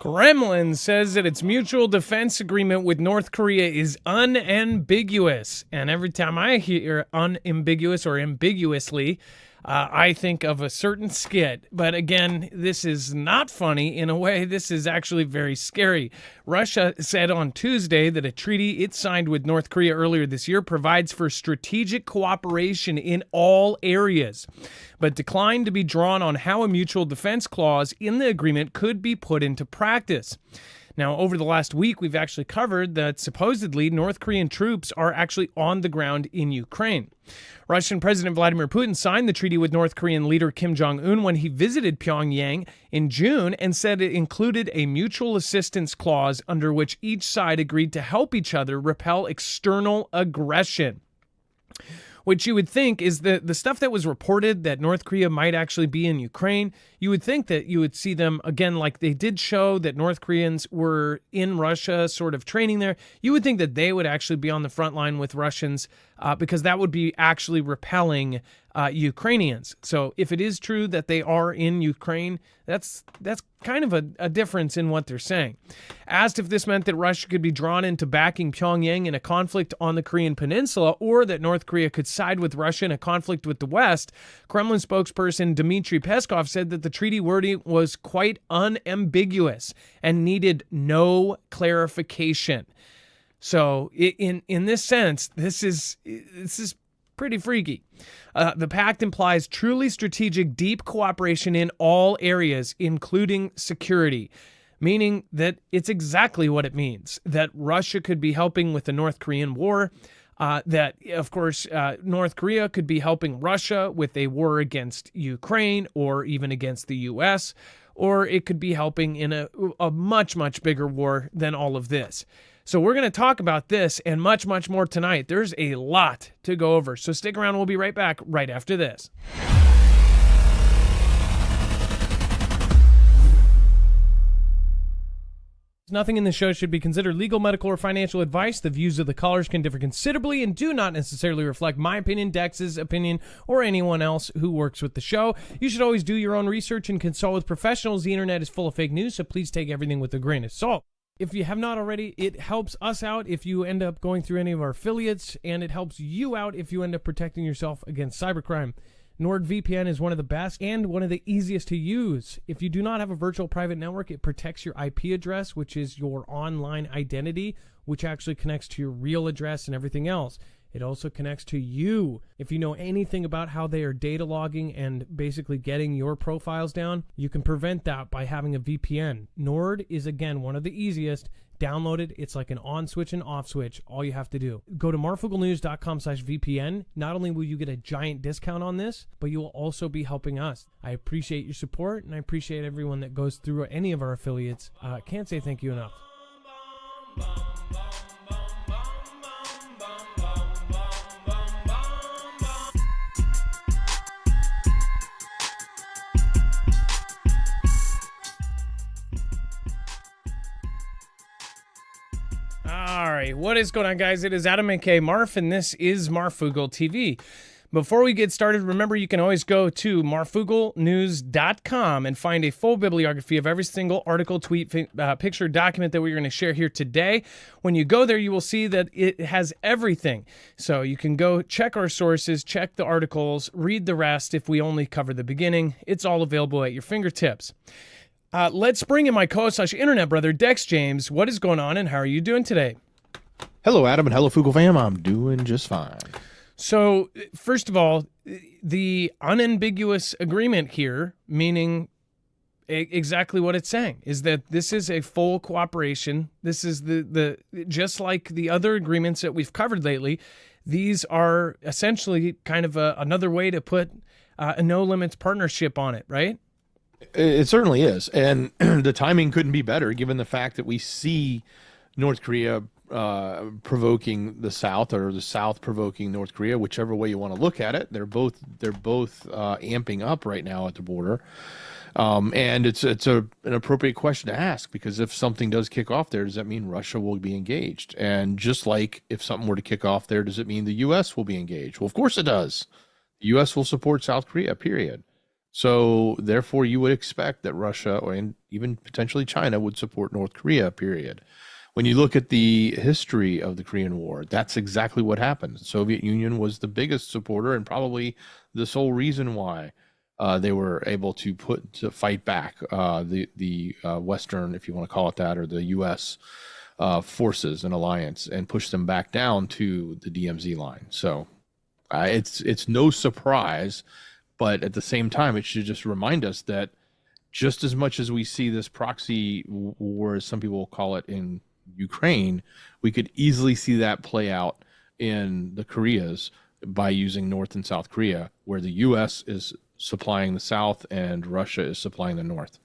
Kremlin says that its mutual defense agreement with North Korea is unambiguous. And every time I hear unambiguous or ambiguously, I think of a certain skit. But again, this is not funny. In a way, this is actually very scary. Russia said on Tuesday that a treaty it signed with North Korea earlier this year provides for strategic cooperation in all areas, but declined to be drawn on how a mutual defense clause in the agreement could be put into practice. Now, over the last week, we've actually covered that supposedly North Korean troops are actually on the ground in Ukraine. Russian President Vladimir Putin signed the treaty with North Korean leader Kim Jong-un when he visited Pyongyang in June and said it included a mutual assistance clause under which each side agreed to help each other repel external aggression. Which you would think is the stuff that was reported that North Korea might actually be in Ukraine. You would think that you would see them, again, like they did show that North Koreans were in Russia sort of training there. You would think that they would actually be on the front line with Russians because that would be actually repelling Ukrainians. So if it is true that they are in Ukraine, that's kind of a difference in what they're saying. Asked if this meant that Russia could be drawn into backing Pyongyang in a conflict on the Korean Peninsula or that North Korea could side with Russia in a conflict with the West, Kremlin spokesperson Dmitry Peskov said that the treaty wording was quite unambiguous and needed no clarification. So in this sense, this is pretty freaky. The pact implies truly strategic, deep cooperation in all areas, including security, meaning that it's exactly what it means, that Russia could be helping with the North Korean war, that, of course, North Korea could be helping Russia with a war against Ukraine or even against the U.S., or it could be helping in a much, much bigger war than all of this. So we're going to talk about this and much, much more tonight. There's a lot to go over. So stick around. We'll be right back right after this. Nothing in this show should be considered legal, medical, or financial advice. The views of the callers can differ considerably and do not necessarily reflect my opinion, Dex's opinion, or anyone else who works with the show. You should always do your own research and consult with professionals. The internet is full of fake news, so please take everything with a grain of salt. If you have not already, it helps us out if you end up going through any of our affiliates, and it helps you out if you end up protecting yourself against cybercrime. NordVPN is one of the best and one of the easiest to use. If you do not have a virtual private network, it protects your IP address, which is your online identity, which actually connects to your real address and everything else. It also connects to you. If you know anything about how they are data logging and basically getting your profiles down, you can prevent that by having a VPN. Nord is, again, one of the easiest. Download it. It's like an on switch and off switch. All you have to do. Go to marfooglenews.com/VPN. Not only will you get a giant discount on this, but you will also be helping us. I appreciate your support, and I appreciate everyone that goes through any of our affiliates. Can't say thank you enough. All right, what is going on, guys? It is Adam aka Marf, and this is Marfoogle TV. Before we get started, remember you can always go to marfooglenews.com and find a full bibliography of every single article, tweet, picture, document that we're going to share here today. When you go there, you will see that it has everything. So you can go check our sources, check the articles, read the rest if we only cover the beginning. It's all available at your fingertips. Let's bring in my co-host/internet brother, Dex James. What is going on, and how are you doing today? Hello, Adam, and hello, Foogle fam. I'm doing just fine. So, first of all, the unambiguous agreement here, meaning exactly what it's saying, is that this is a full cooperation. This is the just like the other agreements that we've covered lately. These are essentially kind of another way to put a no-limits partnership on it, right? It certainly is. And the timing couldn't be better given the fact that we see North Korea provoking the South, or the South provoking North Korea, whichever way you want to look at it. They're both amping up right now at the border. And it's an appropriate question to ask, because if something does kick off there, does that mean Russia will be engaged? And just like if something were to kick off there, does it mean the U.S. will be engaged? Well, of course it does. The U.S. will support South Korea, period. So therefore, you would expect that Russia and even potentially China would support North Korea, period. When you look at the history of the Korean War, that's exactly what happened. The Soviet Union was the biggest supporter and probably the sole reason why they were able to fight back the Western, if you want to call it that, or the U.S. Forces and alliance, and push them back down to the DMZ line. So it's no surprise, but at the same time, it should just remind us that just as much as we see this proxy war, as some people will call it, in Ukraine, we could easily see that play out in the Koreas by using North and South Korea, where the U.S. is supplying the South and Russia is supplying the North.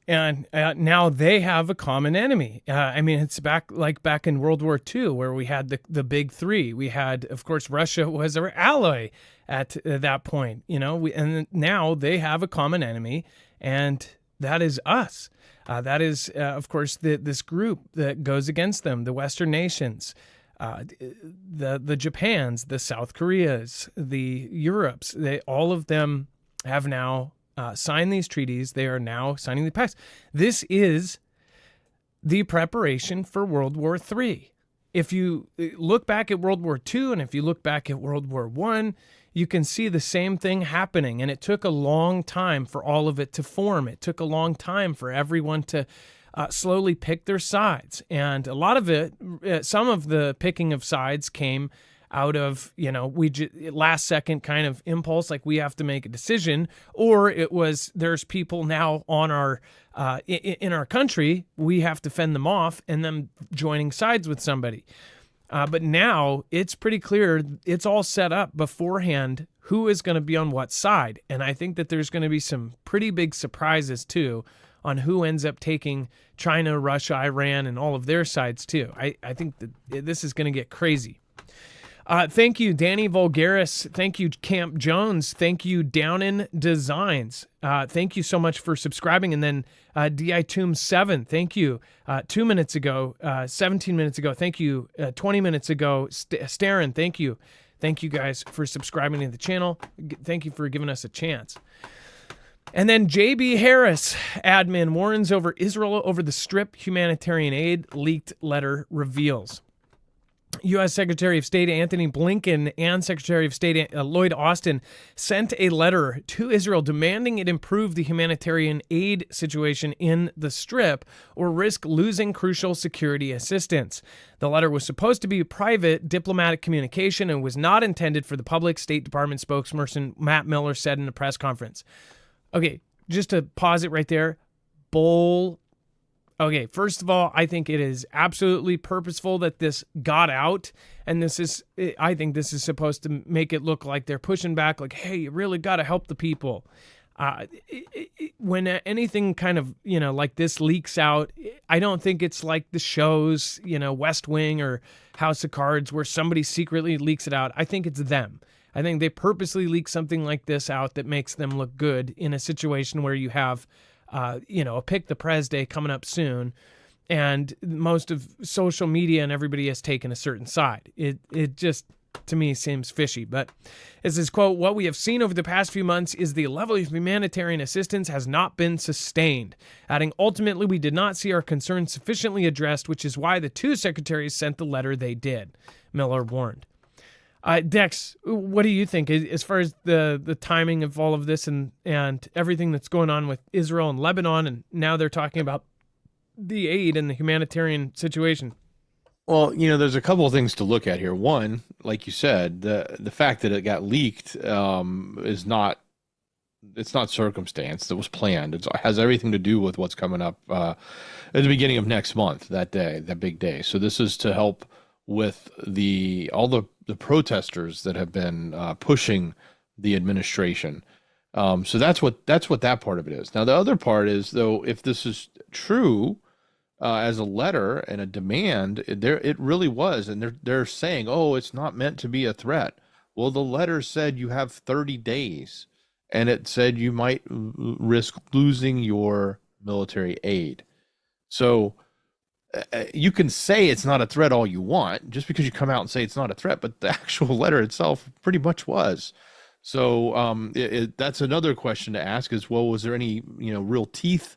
And now they have a common enemy. I mean, it's back in World War II, where we had the big three. We had, of course, Russia was our ally at that point, and now they have a common enemy, and that is us. That is, of course, this group that goes against them, the Western nations, the Japans, the South Koreas, the Europes. All of them have now signed these treaties. They are now signing the pacts. This is the preparation for World War III. If you look back at World War II and if you look back at World War I, you can see the same thing happening. And it took a long time for all of it to form. It took a long time for everyone to slowly pick their sides. And a lot of it, some of the picking of sides came out of, last second kind of impulse, like we have to make a decision, or it was there's people now on our in our country, we have to fend them off, and them joining sides with somebody. But now it's pretty clear, it's all set up beforehand who is going to be on what side. And I think that there's going to be some pretty big surprises too on who ends up taking China, Russia, Iran, and all of their sides too. I think that this is going to get crazy. Thank you, Danny Vulgaris. Thank you, Camp Jones. Thank you, Downin Designs. Thank you so much for subscribing. And then DI-Tomb7, thank you. 2 minutes ago, 17 minutes ago, thank you. 20 minutes ago, Starin, thank you. Thank you guys for subscribing to the channel. Thank you for giving us a chance. And then JB Harris, admin, warns over Israel over the strip humanitarian aid, leaked letter reveals. U.S. Secretary of State Antony Blinken and Secretary of State Lloyd Austin sent a letter to Israel demanding it improve the humanitarian aid situation in the Strip or risk losing crucial security assistance. The letter was supposed to be private diplomatic communication and was not intended for the public, State Department spokesperson Matt Miller said in a press conference. Okay, just to pause it right there. Okay, first of all, I think it is absolutely purposeful that this got out, and I think this is supposed to make it look like they're pushing back, like, hey, you really got to help the people. When anything kind of, like this leaks out, I don't think it's like the shows, West Wing or House of Cards, where somebody secretly leaks it out. I think it's them. I think they purposely leak something like this out that makes them look good in a situation where you have a Pick the Prez Day coming up soon, and most of social media and everybody has taken a certain side. It just, to me, seems fishy. But it says, quote, what we have seen over the past few months is the level of humanitarian assistance has not been sustained. Adding, ultimately, we did not see our concerns sufficiently addressed, which is why the two secretaries sent the letter they did, Miller warned. Dex, what do you think as far as the timing of all of this and everything that's going on with Israel and Lebanon, and now they're talking about the aid and the humanitarian situation? Well, there's a couple of things to look at here. One, like you said, the fact that it got leaked it's not circumstance. That was planned. It has everything to do with what's coming up at the beginning of next month, that day, that big day. So this is to help with all the protesters that have been pushing the administration. So that's what that part of it is. Now, the other part is, though, if this is true as a letter and a demand, it really was. And they're saying, oh, it's not meant to be a threat. Well, the letter said you have 30 days, and it said you might risk losing your military aid. So you can say it's not a threat all you want, just because you come out and say it's not a threat, but the actual letter itself pretty much was. So that's another question to ask is, well, was there any, real teeth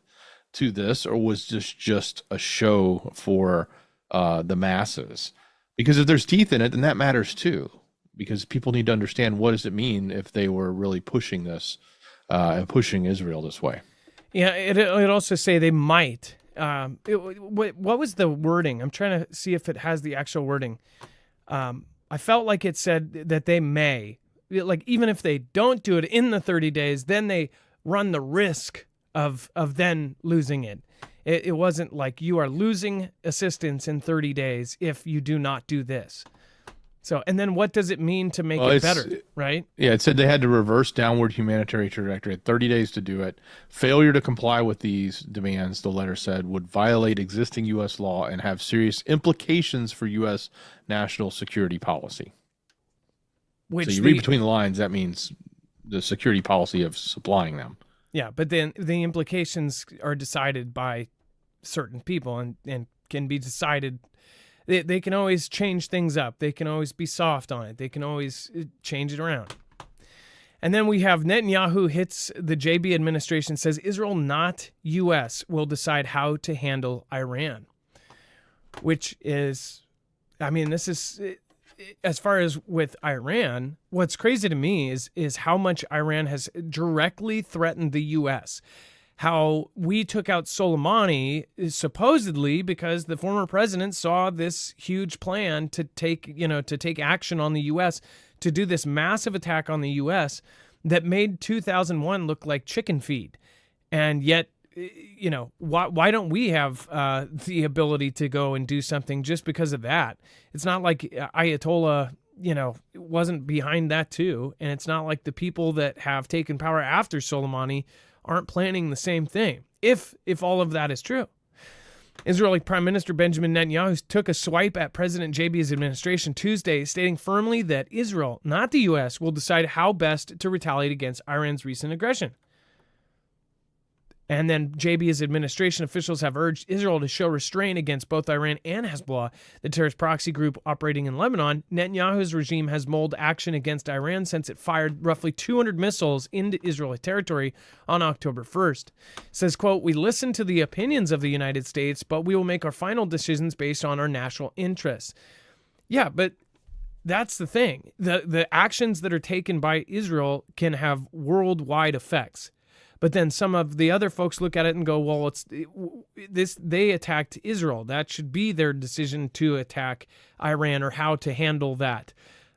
to this, or was this just a show for the masses? Because if there's teeth in it, then that matters too, because people need to understand what does it mean if they were really pushing this and pushing Israel this way. Yeah, it also say they might. What was the wording? I'm trying to see if it has the actual wording. I felt like it said that they may. Like, even if they don't do it in the 30 days, then they run the risk of then losing it. It wasn't like you are losing assistance in 30 days if you do not do this. So, and then what does it mean to make it better, right? Yeah, it said they had to reverse downward humanitarian trajectory. Had 30 days to do it. Failure to comply with these demands, the letter said, would violate existing U.S. law and have serious implications for U.S. national security policy. So you read between the lines, that means the security policy of supplying them. Yeah, but then the implications are decided by certain people and can be decided. They can always change things up. They can always be soft on it. They can always change it around. And then we have Netanyahu hits the JB administration, says Israel, not U.S., will decide how to handle Iran, which is, I mean, this is... As far as with Iran, what's crazy to me is how much Iran has directly threatened the U.S. How we took out Soleimani is supposedly because the former president saw this huge plan to take action on the U.S., to do this massive attack on the U.S. that made 2001 look like chicken feed. And yet, why don't we have the ability to go and do something just because of that? It's not like Ayatollah, wasn't behind that too. And it's not like the people that have taken power after Soleimani aren't planning the same thing, if all of that is true. Israeli Prime Minister Benjamin Netanyahu took a swipe at President JB's administration Tuesday, stating firmly that Israel, not the U.S., will decide how best to retaliate against Iran's recent aggression. And then JB's administration officials have urged Israel to show restraint against both Iran and Hezbollah, the terrorist proxy group operating in Lebanon. Netanyahu's regime has mulled action against Iran since it fired roughly 200 missiles into Israeli territory on October 1st. It says, quote, "We listen to the opinions of the United States, but we will make our final decisions based on our national interests." Yeah, but that's the thing. The actions that are taken by Israel can have worldwide effects. But then some of the other folks look at it and go, well, they attacked Israel. That should be their decision to attack Iran or how to handle that.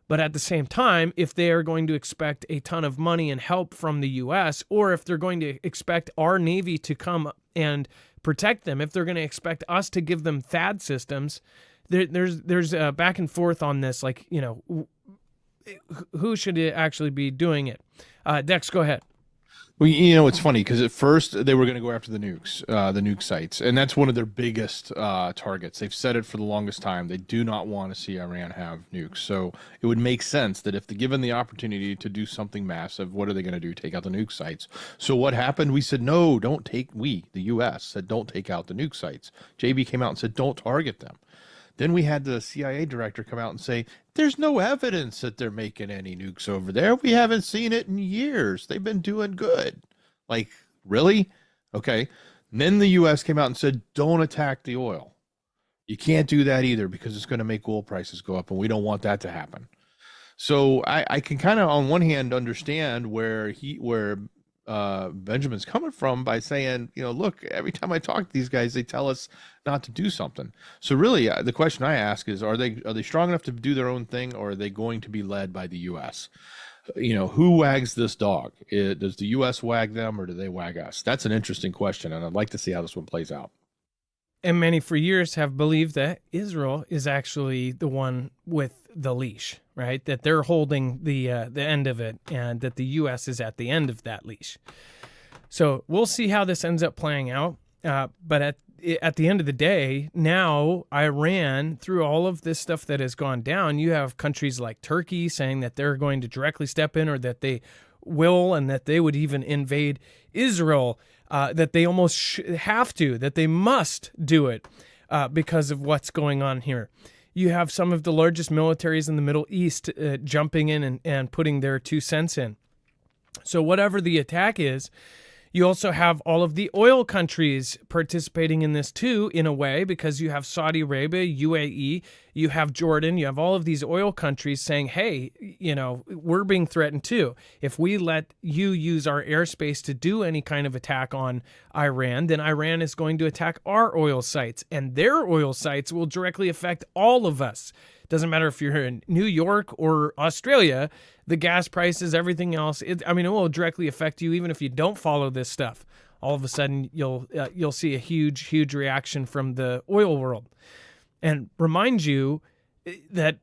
But at the same time, if they are going to expect a ton of money and help from the U.S., or if they're going to expect our Navy to come and protect them, if they're going to expect us to give them THAAD systems, there's a back and forth on this. Like, who should actually be doing it? Dex, go ahead. Well, it's funny because at first they were going to go after the nuke sites, and that's one of their biggest targets. They've said it for the longest time. They do not want to see Iran have nukes. So it would make sense that if they're given the opportunity to do something massive, what are they going to do? Take out the nuke sites. So what happened? We said, no, the U.S. said, don't take out the nuke sites. JB came out and said, don't target them. Then we had the CIA director come out and say, there's no evidence that they're making any nukes over there. We haven't seen it in years. They've been doing good. Like, really? Okay. And then the U.S. came out and said, don't attack the oil. You can't do that either because it's going to make oil prices go up, and we don't want that to happen. So I can kind of, on one hand, understand where Benjamin's coming from by saying, look, every time I talk to these guys, they tell us not to do something. So really, the question I ask is, are they strong enough to do their own thing, or are they going to be led by the U.S.? Who wags this dog? Does the U.S. wag them, or do they wag us? That's an interesting question, and I'd like to see how this one plays out. And many for years have believed that Israel is actually the one with the leash, right? That they're holding the end of it, and that the U.S. is at the end of that leash. So we'll see how this ends up playing out. But at the end of the day, now Iran, through all of this stuff that has gone down, you have countries like Turkey saying that they're going to directly step in, or that they will, and that they would even invade Israel, that they almost have to, that they must do it because of what's going on here. You have some of the largest militaries in the Middle East jumping in and putting their 2 cents in. So whatever the attack is, you also have all of the oil countries participating in this too, in a way, because you have Saudi Arabia, UAE, you have Jordan, you have all of these oil countries saying, hey, we're being threatened too. If we let you use our airspace to do any kind of attack on Iran, then Iran is going to attack our oil sites, and their oil sites will directly affect all of us. Doesn't matter if you're in New York or Australia, the gas prices, everything else. It will directly affect you, even if you don't follow this stuff. All of a sudden, you'll see a huge reaction from the oil world. And remind you that,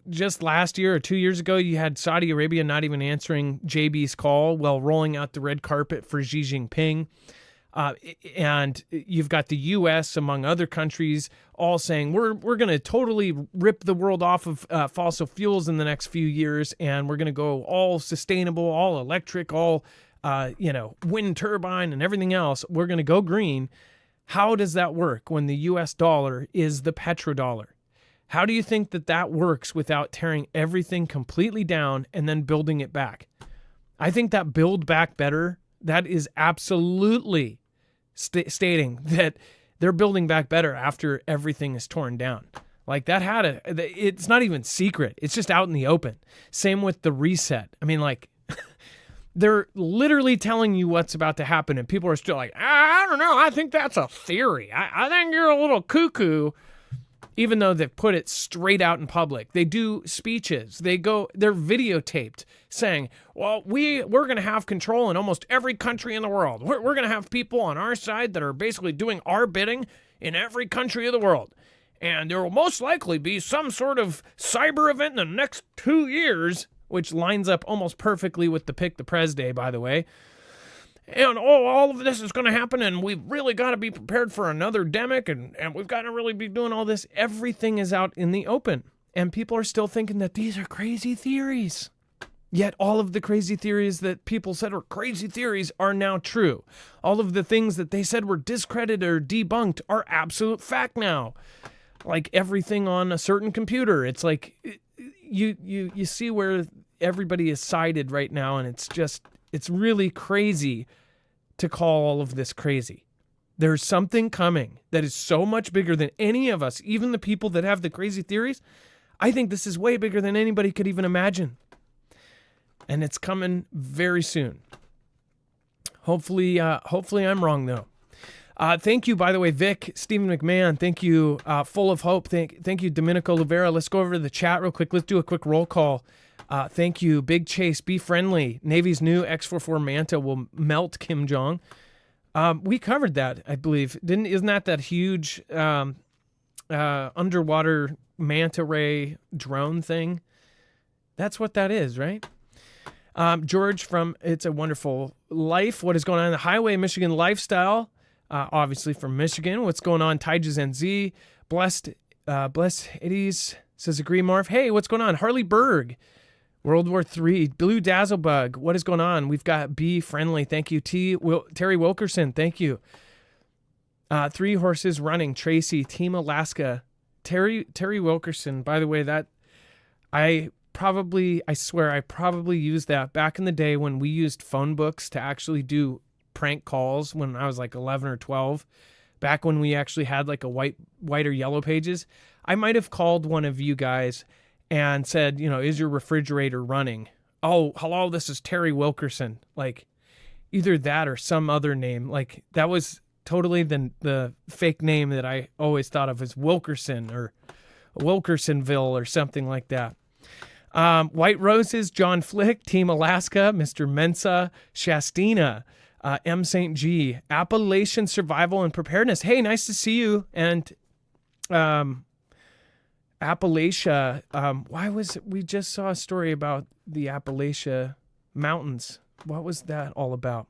just last year or 2 years ago, you had Saudi Arabia not even answering JB's call while rolling out the red carpet for Xi Jinping. And you've got the U.S., among other countries, all saying we're going to totally rip the world off of fossil fuels in the next few years, and we're going to go all sustainable, all electric, all wind turbine and everything else. We're going to go green. How does that work when the U.S. dollar is the petrodollar? How do you think that works without tearing everything completely down and then building it back? I think that build back better, that is absolutely stating that they're building back better after everything is torn down. Like that it's not even secret. It's just out in the open. Same with the reset. They're literally telling you what's about to happen, and people are still like, I don't know. I think that's a theory. I think you're a little cuckoo. Even though they've put it straight out in public. They do speeches. They're videotaped saying, well, we're going to have control in almost every country in the world. We're going to have people on our side that are basically doing our bidding in every country of the world. And there will most likely be some sort of cyber event in the next 2 years, which lines up almost perfectly with the Pick the Pres Day, by the way. And all of this is going to happen, and we've really got to be prepared for another demic, and we've got to really be doing all this. Everything is out in the open, and people are still thinking that these are crazy theories. Yet all of the crazy theories that people said are crazy theories are now true. All of the things that they said were discredited or debunked are absolute fact now. Like everything on a certain computer. It's like you see where everybody is sided right now, and it's really crazy to call all of this crazy. There's something coming that is so much bigger than any of us, even the people that have the crazy theories. I think this is way bigger than anybody could even imagine. And it's coming very soon. Hopefully I'm wrong, though. Thank you, by the way, Vic, Stephen McMahon. Thank you, Full of Hope. Thank you, Domenico Oliveira. Let's go over to the chat real quick. Let's do a quick roll call. Thank you, Big Chase. Be friendly. Navy's new X-44 Manta will melt Kim Jong. We covered that, I believe. Isn't that huge underwater manta ray drone thing? That's what that is, right? George from It's a Wonderful Life. What is going on in the Highway Michigan Lifestyle? Obviously from Michigan. What's going on? Tiges NZ. Blessed Hades says agree, Marv. Hey, what's going on? Harley Berg. World War III, Blue Dazzlebug, what is going on? We've got Be Friendly, thank you. Terry Wilkerson, thank you. Three Horses Running, Tracy, Team Alaska. Terry Wilkerson, by the way, that I swear I probably used that back in the day when we used phone books to actually do prank calls when I was like 11 or 12. Back when we actually had like a white or yellow pages. I might have called one of you guys and said, is your refrigerator running? Oh, hello, this is Terry Wilkerson. Like, either that or some other name. Like, that was totally the fake name that I always thought of as Wilkerson or Wilkersonville or something like that. White Roses, John Flick, Team Alaska, Mr. Mensa, Shastina, M. St. G, Appalachian Survival and Preparedness. Hey, nice to see you. And Appalachia, we just saw a story about the Appalachia Mountains. What was that all about?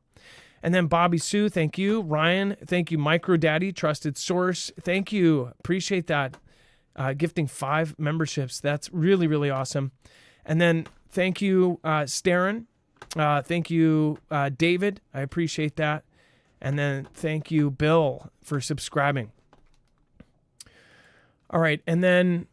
And then Bobby Sue, thank you. Ryan, thank you. Micro Daddy, Trusted Source, thank you. Appreciate that. Gifting 5 memberships. That's really, really awesome. And then thank you, Starren. Thank you, David. I appreciate that. And then thank you, Bill, for subscribing. All right. And then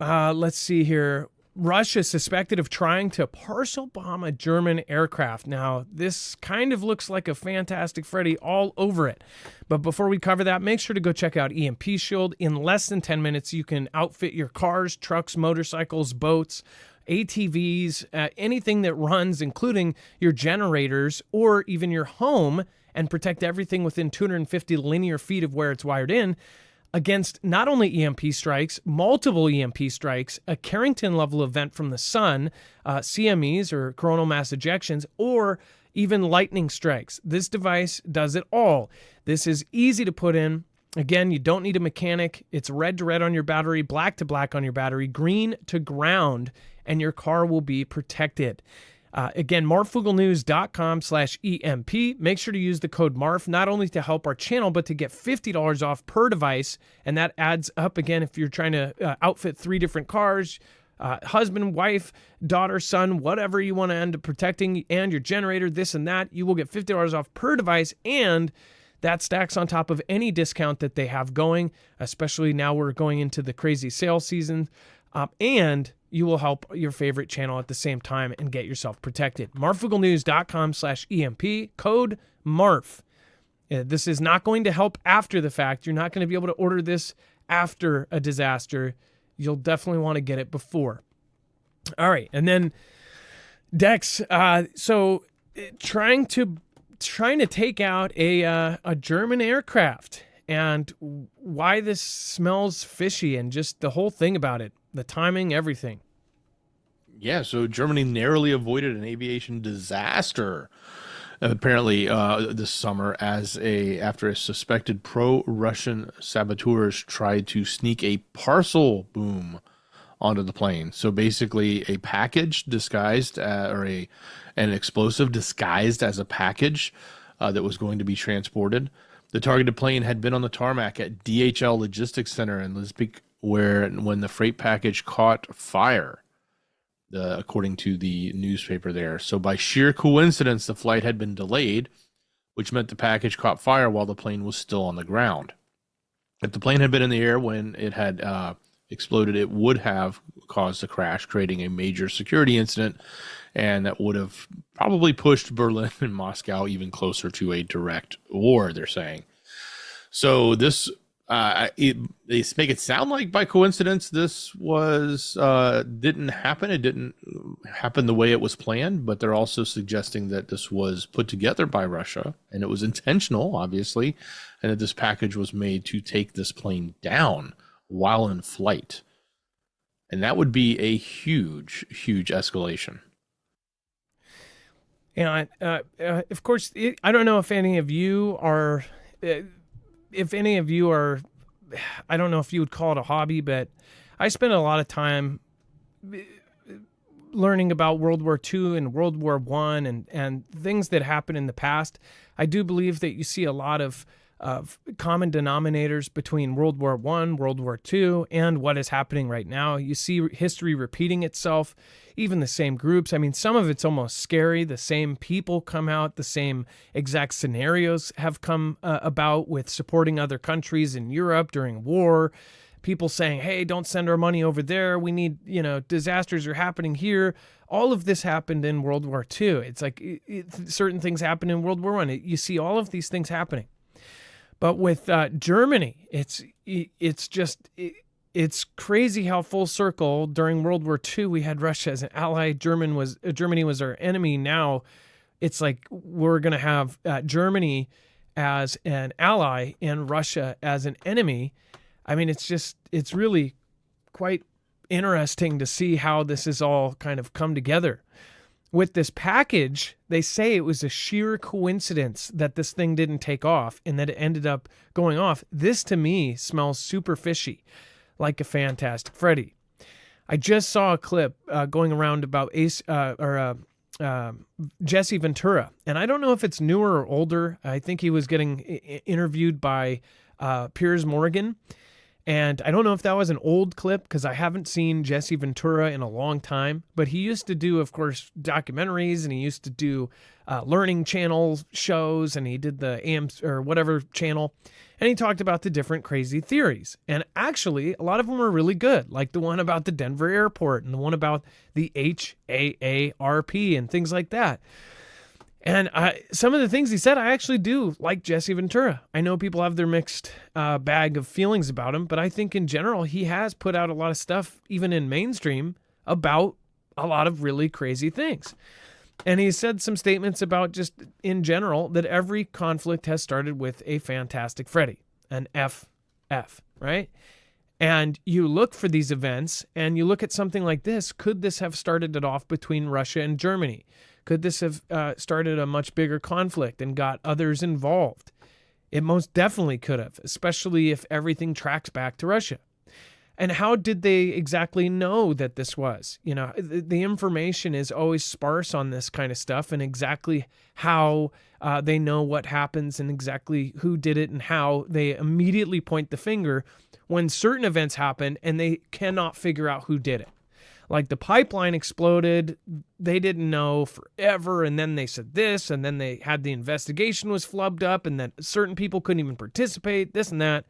let's see here. Russia suspected of trying to partial bomb a German aircraft. Now, this kind of looks like a Fantastic Freddy all over it. But before we cover that, make sure to go check out EMP Shield. In less than 10 minutes, you can outfit your cars, trucks, motorcycles, boats, ATVs, anything that runs, including your generators or even your home, and protect everything within 250 linear feet of where it's wired in against not only EMP strikes, multiple EMP strikes, a Carrington-level event from the sun, CMEs or coronal mass ejections, or even lightning strikes. This device does it all. This is easy to put in. Again, you don't need a mechanic. It's red to red on your battery, black to black on your battery, green to ground, and your car will be protected. Again, marfooglenews.com/EMP. Make sure to use the code MARF, not only to help our channel, but to get $50 off per device. And that adds up, again, if you're trying to outfit 3 different cars, husband, wife, daughter, son, whatever you want to end up protecting, and your generator, this and that, you will get $50 off per device. And that stacks on top of any discount that they have going, especially now we're going into the crazy sale season. And you will help your favorite channel at the same time and get yourself protected. marfooglenews.com/EMP, code MARF. This is not going to help after the fact. You're not going to be able to order this after a disaster. You'll definitely want to get it before. All right. And then Dex, so trying to take out a German aircraft, and why this smells fishy and just the whole thing about it. The timing, everything. Yeah, so Germany narrowly avoided an aviation disaster, apparently this summer, after a suspected pro-Russian saboteurs tried to sneak a parcel boom onto the plane. So basically, a package disguised an explosive disguised as a package that was going to be transported. The targeted plane had been on the tarmac at DHL Logistics Center in Lisbon, when the freight package caught fire, according to the newspaper there. So by sheer coincidence, the flight had been delayed, which meant the package caught fire while the plane was still on the ground. If the plane had been in the air when it had exploded, it would have caused a crash, creating a major security incident, and that would have probably pushed Berlin and Moscow even closer to a direct war, they're saying. So this... they make it sound like by coincidence this didn't happen. It didn't happen the way it was planned, but they're also suggesting that this was put together by Russia and it was intentional, obviously, and that this package was made to take this plane down while in flight. And that would be a huge, huge escalation. And of course, I don't know if any of you are... I don't know if you would call it a hobby, but I spent a lot of time learning about World War II and World War I and things that happened in the past. I do believe that you see a lot of common denominators between World War I, World War II, and what is happening right now. You see history repeating itself, even the same groups. I mean, some of it's almost scary. The same people come out, the same exact scenarios have come about with supporting other countries in Europe during war. People saying, hey, don't send our money over there. We need, disasters are happening here. All of this happened in World War II. It's like certain things happened in World War I. You see all of these things happening. But with Germany, it's crazy how full circle during World War II we had Russia as an ally. Germany was our enemy. Now it's like we're going to have Germany as an ally and Russia as an enemy. I mean, it's really quite interesting to see how this is all kind of come together. With this package, they say it was a sheer coincidence that this thing didn't take off and that it ended up going off. This, to me, smells super fishy, like a Fantastic Freddy. I just saw a clip going around about Jesse Ventura, and I don't know if it's newer or older. I think he was getting interviewed by Piers Morgan, And I don't know if that was an old clip because I haven't seen Jesse Ventura in a long time, but he used to do, of course, documentaries, and he used to do learning channel shows, and he did the AMS or whatever channel, and he talked about the different crazy theories. And actually, a lot of them were really good, like the one about the Denver airport and the one about the HAARP and things like that. And some of the things he said, I actually do like Jesse Ventura. I know people have their mixed bag of feelings about him, but I think in general, he has put out a lot of stuff, even in mainstream, about a lot of really crazy things. And he said some statements about just in general that every conflict has started with a Fantastic Freddy, an FF, right? And you look for these events and you look at something like this. Could this have started it off between Russia and Germany? Could this have started a much bigger conflict and got others involved? It most definitely could have, especially if everything tracks back to Russia. And how did they exactly know that this was? You know, the information is always sparse on this kind of stuff, and exactly how they know what happens and exactly who did it and how. They immediately point the finger when certain events happen and they cannot figure out who did it. Like the pipeline exploded, they didn't know forever, and then they said this, and then they had the investigation was flubbed up, and then certain people couldn't even participate, this and that.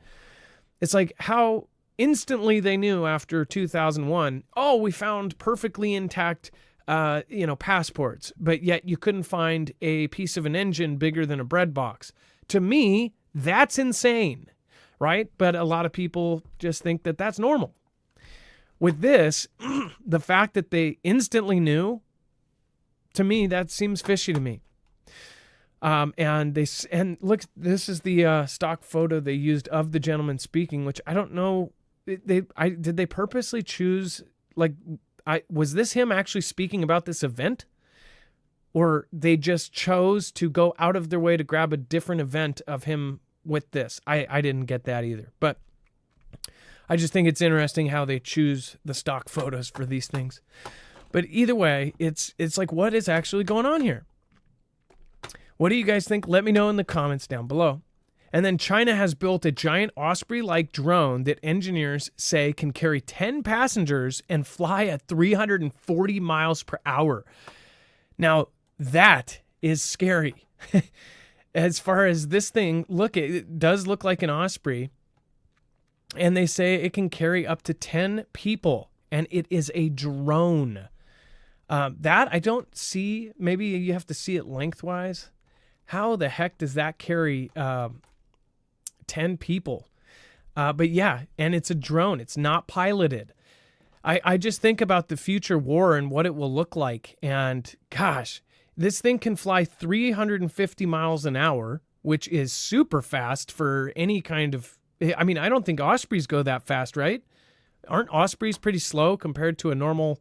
It's like how instantly they knew after 2001, oh, we found perfectly intact, passports, but yet you couldn't find a piece of an engine bigger than a bread box. To me, that's insane, right? But a lot of people just think that that's normal. With this, the fact that they instantly knew, to me, that seems fishy to me. And look, this is the stock photo they used of the gentleman speaking, which I don't know. Did they purposely choose? Was this him actually speaking about this event, or they just chose to go out of their way to grab a different event of him with this? I didn't get that either, but I just think it's interesting how they choose the stock photos for these things. But either way, it's like, what is actually going on here? What do you guys think? Let me know in the comments down below. And then China has built a giant Osprey-like drone that engineers say can carry 10 passengers and fly at 340 miles per hour. Now, that is scary. As far as this thing, it does look like an Osprey. And they say it can carry up to 10 people, and it is a drone. That I don't see. Maybe you have to see it lengthwise. How the heck does that carry 10 people? But yeah, and it's a drone. It's not piloted. I just think about the future war and what it will look like. And gosh, this thing can fly 350 miles an hour, which is super fast for any kind of... I mean, I don't think Ospreys go that fast, right? Aren't Ospreys pretty slow compared to a normal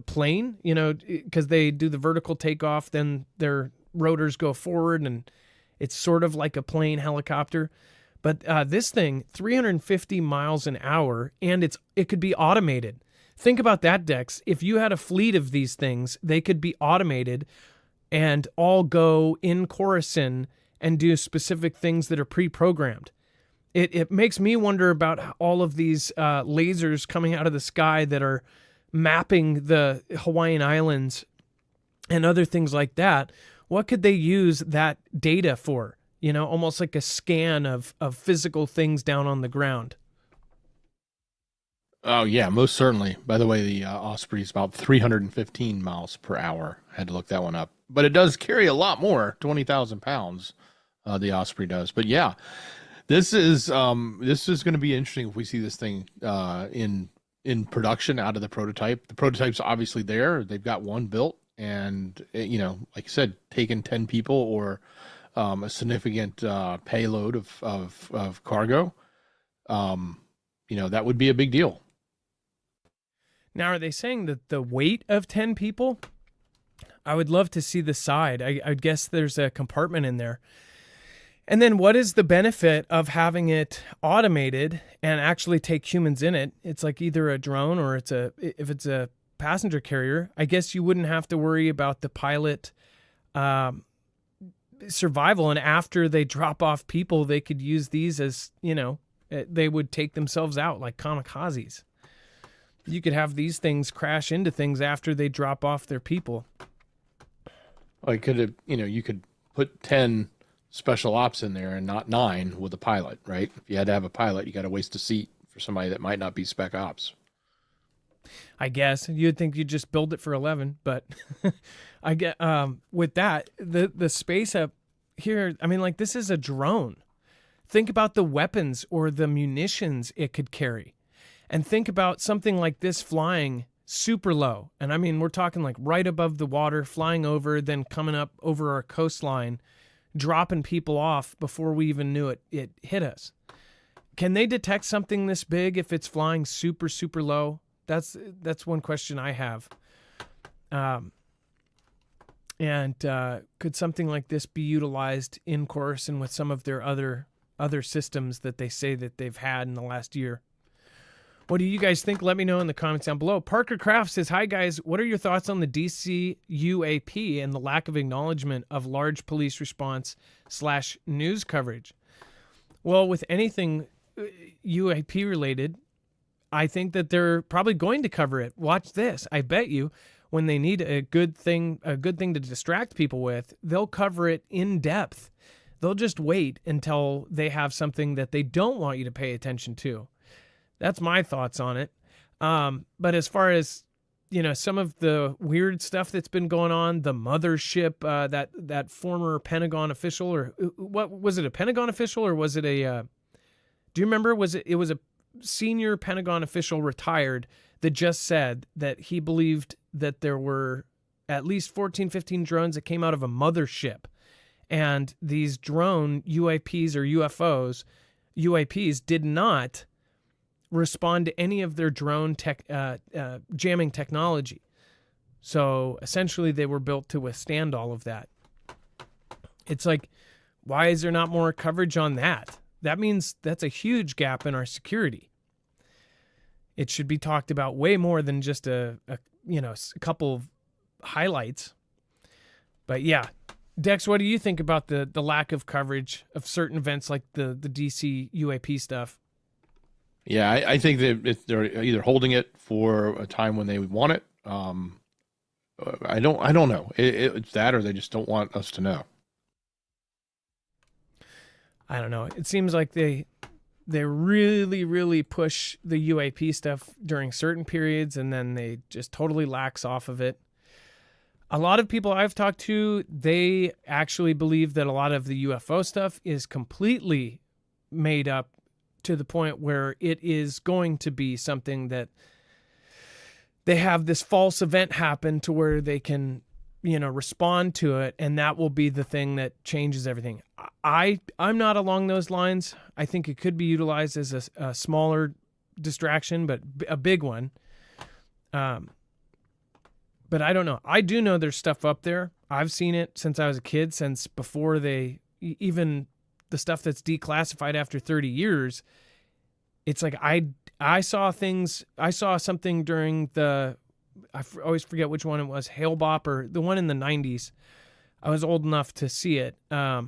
plane? You know, because they do the vertical takeoff, then their rotors go forward, and it's sort of like a plane helicopter. But this thing, 350 miles an hour, and it could be automated. Think about that, Dex. If you had a fleet of these things, they could be automated and all go in chorison and do specific things that are pre-programmed. It makes me wonder about all of these lasers coming out of the sky that are mapping the Hawaiian Islands and other things like that. What could they use that data for? You know, almost like a scan of physical things down on the ground. Oh, yeah, most certainly. By the way, the Osprey is about 315 miles per hour. I had to look that one up. But it does carry a lot more, 20,000 pounds, the Osprey does. But yeah, this is going to be interesting if we see this thing in production out of the prototype. The prototype's obviously there. They've got one built, and like I said, taking 10 people or a significant payload of cargo. That would be a big deal. Now, are they saying that the weight of 10 people? I would love to see the side. I guess there's a compartment in there. And then what is the benefit of having it automated and actually take humans in it? It's like either a drone or if it's a passenger carrier, I guess you wouldn't have to worry about the pilot survival. And after they drop off people, they could use these as, They would take themselves out like kamikazes. You could have these things crash into things after they drop off their people. I could have, you could put 10 special ops in there and not 9 with a pilot, right? If you had to have a pilot, you got to waste a seat for somebody that might not be spec ops. I guess you'd think you'd just build it for 11, but I get with that the space up here. I mean, like, this is a drone. Think about the weapons or the munitions it could carry, and think about something like this flying super low. And I mean, we're talking like right above the water, flying over, then coming up over our coastline, dropping people off before we even knew it hit us. Can they detect something this big if it's flying super, super low? That's one question I have. And could something like this be utilized in course and with some of their other systems that they say that they've had in the last year? What do you guys think? Let me know in the comments down below. Parker Craft says, hi guys, what are your thoughts on the DC UAP and the lack of acknowledgement of large police response / news coverage? Well, with anything UAP related, I think that they're probably going to cover it. Watch this. I bet you when they need a good thing to distract people with, they'll cover it in depth. They'll just wait until they have something that they don't want you to pay attention to. That's my thoughts on it. But as far as, some of the weird stuff that's been going on, the mothership, that former Pentagon official, or what was it, a Pentagon official, or was it a, do you remember? It was a senior Pentagon official, retired, that just said that he believed that there were at least 14, 15 drones that came out of a mothership. And these drone UAPs or UAPs did not respond to any of their drone jamming technology. So essentially they were built to withstand all of that. It's like, why is there not more coverage on that? That means that's a huge gap in our security. It should be talked about way more than just a couple of highlights. But yeah, Dex, what do you think about the lack of coverage of certain events like the DC UAP stuff? Yeah, I think that they're either holding it for a time when they want it. I don't know. It's that, or they just don't want us to know. I don't know. It seems like they really, really push the UAP stuff during certain periods, and then they just totally lax off of it. A lot of people I've talked to, they actually believe that a lot of the UFO stuff is completely made up to the point where it is going to be something that they have this false event happen to where they can, respond to it, and that will be the thing that changes everything. I'm not along those lines. I think it could be utilized as a smaller distraction, but a big one. But I don't know. I do know there's stuff up there. I've seen it since I was a kid, since before even the stuff that's declassified after 30 years. It's like I saw something during I always forget which one it was, Hail Bop, or the one in the 90s. I was old enough to see it. It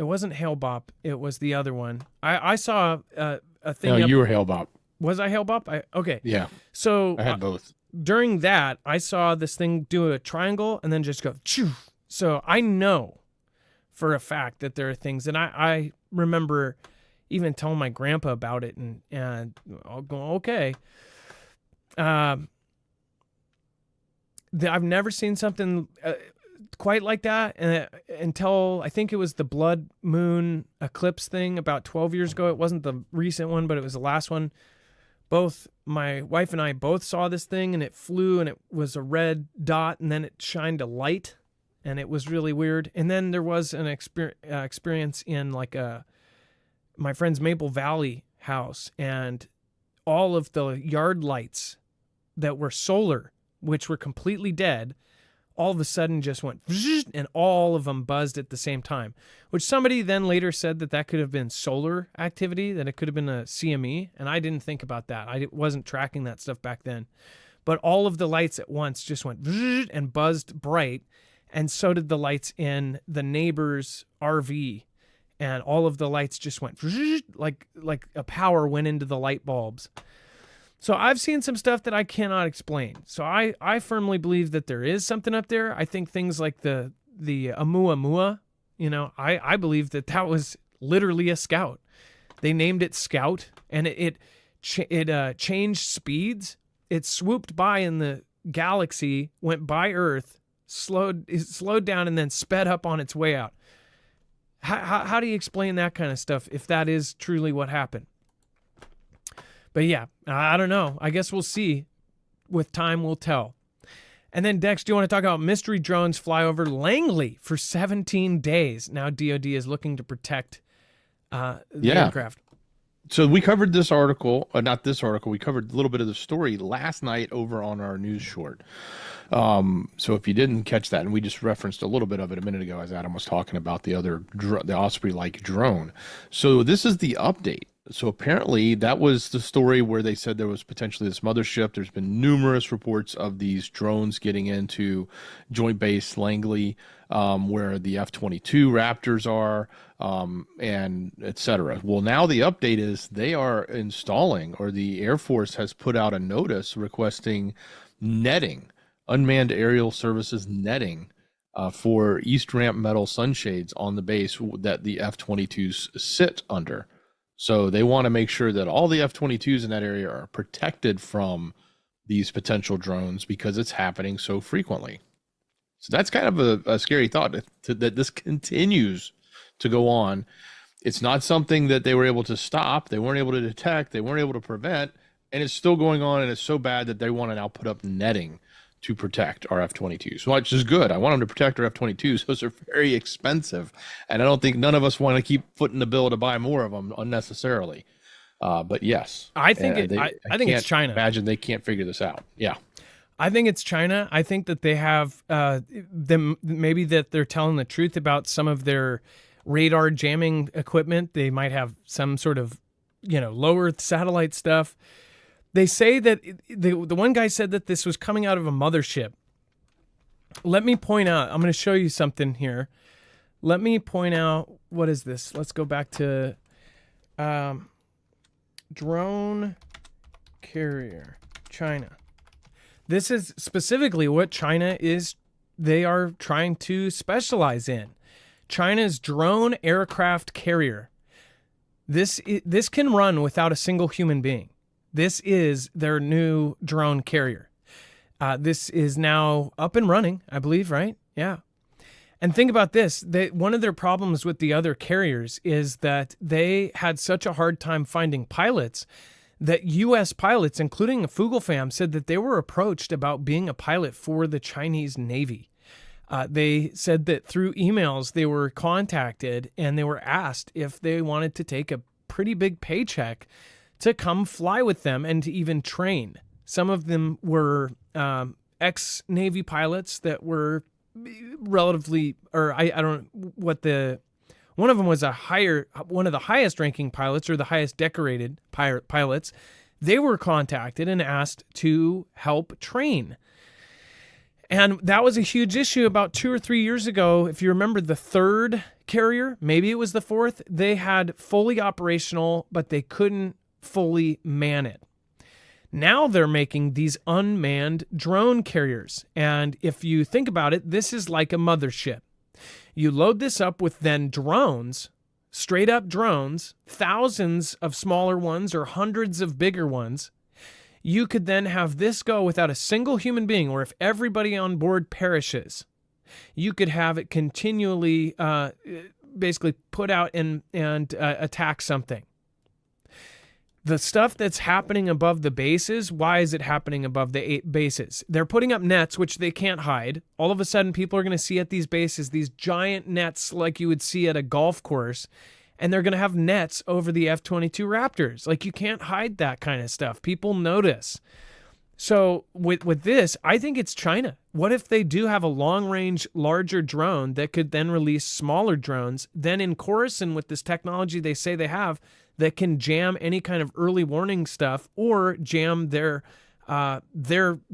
wasn't Hail Bop. It was the other one. I saw a thing. No, you were Hail Bop. Was I Hail Bop? Okay. Yeah. So I had both. During that, I saw this thing do a triangle and then just go, choo. So I know for a fact that there are things, and I remember even telling my grandpa about it, and I'll go, okay. I've never seen something quite like that until I think it was the blood moon eclipse thing about 12 years ago. It wasn't the recent one, but it was the last one. Both my wife and I both saw this thing, and it flew, and it was a red dot, and then it shined a light, and it was really weird. And then there was an experience in my friend's Maple Valley house, and all of the yard lights that were solar, which were completely dead, all of a sudden just went, and all of them buzzed at the same time, which somebody then later said that could have been solar activity, that it could have been a CME, and I didn't think about that. I wasn't tracking that stuff back then. But all of the lights at once just went and buzzed bright, and so did the lights in the neighbor's RV. and all of the lights just went like a power went into the light bulbs. So I've seen some stuff that I cannot explain. So I firmly believe that there is something up there. I think things like the Oumuamua, I believe that was literally a scout. They named it Scout, and it changed speeds. It swooped by in the galaxy, went by Earth, slowed down, and then sped up on its way out. How do you explain that kind of stuff if that is truly what happened? But yeah, I don't know. I guess we'll see. With time, we'll tell. And then, Dex, do you want to talk about mystery drones fly over Langley for 17 days? Now DOD is looking to protect the aircraft. So we covered this article, not this article, we covered a little bit of the story last night over on our news short. So if you didn't catch that, and we just referenced a little bit of it a minute ago as Adam was talking about the Osprey-like drone. So this is the update. So apparently that was the story where they said there was potentially this mothership. There's been numerous reports of these drones getting into Joint Base Langley, where the F-22 Raptors are, and et cetera. Well, now the update is they are installing, or the Air Force has put out a notice requesting netting, unmanned aerial services netting, for East Ramp metal sunshades on the base that the F-22s sit under. So they want to make sure that all the F-22s in that area are protected from these potential drones because it's happening so frequently. So that's kind of a scary thought that this continues to go on. It's not something that they were able to stop. They weren't able to detect. They weren't able to prevent. And it's still going on, and it's so bad that they want to now put up netting to protect our F-22s, which is good. I want them to protect our F-22s. Those are very expensive, and I don't think none of us want to keep footing the bill to buy more of them unnecessarily. But yes, I think it's China. Imagine they can't figure this out. Yeah, I think it's China. I think that they have maybe that they're telling the truth about some of their radar jamming equipment. They might have some sort of low Earth satellite stuff. They say that the one guy said that this was coming out of a mothership. Let me point out, I'm going to show you something here. Let me point out, what is this? Let's go back to drone carrier, China. This is specifically what China is, they are trying to specialize in. China's drone aircraft carrier. This can run without a single human being. This is their new drone carrier. This is now up and running, I believe, right? Yeah. And think about this. One of their problems with the other carriers is that they had such a hard time finding pilots that U.S. pilots, including the Fugel fam, said that they were approached about being a pilot for the Chinese Navy. They said that through emails they were contacted and they were asked if they wanted to take a pretty big paycheck to come fly with them and to even train. Some of them were ex-Navy pilots that were relatively, or I don't know what one of them was one of the highest ranking pilots or the highest decorated pilots. They were contacted and asked to help train. And that was a huge issue about 2 or 3 years ago. If you remember the third carrier, maybe it was the fourth, they had fully operational, but they couldn't fully man it. Now they're making these unmanned drone carriers. And if you think about it, this is like a mothership. You load this up with then drones, straight up drones, thousands of smaller ones or hundreds of bigger ones. You could then have this go without a single human being, or if everybody on board perishes, you could have it continually basically put out and attack something. The stuff that's happening above the bases, why is it happening above the bases? They're putting up nets, which they can't hide. All of a sudden, people are going to see at these bases these giant nets like you would see at a golf course, and they're going to have nets over the F-22 Raptors. Like, you can't hide that kind of stuff. People notice. So with this, I think it's China. What if they do have a long-range, larger drone that could then release smaller drones? Then in chorison with this technology they say they have, that can jam any kind of early warning stuff or jam their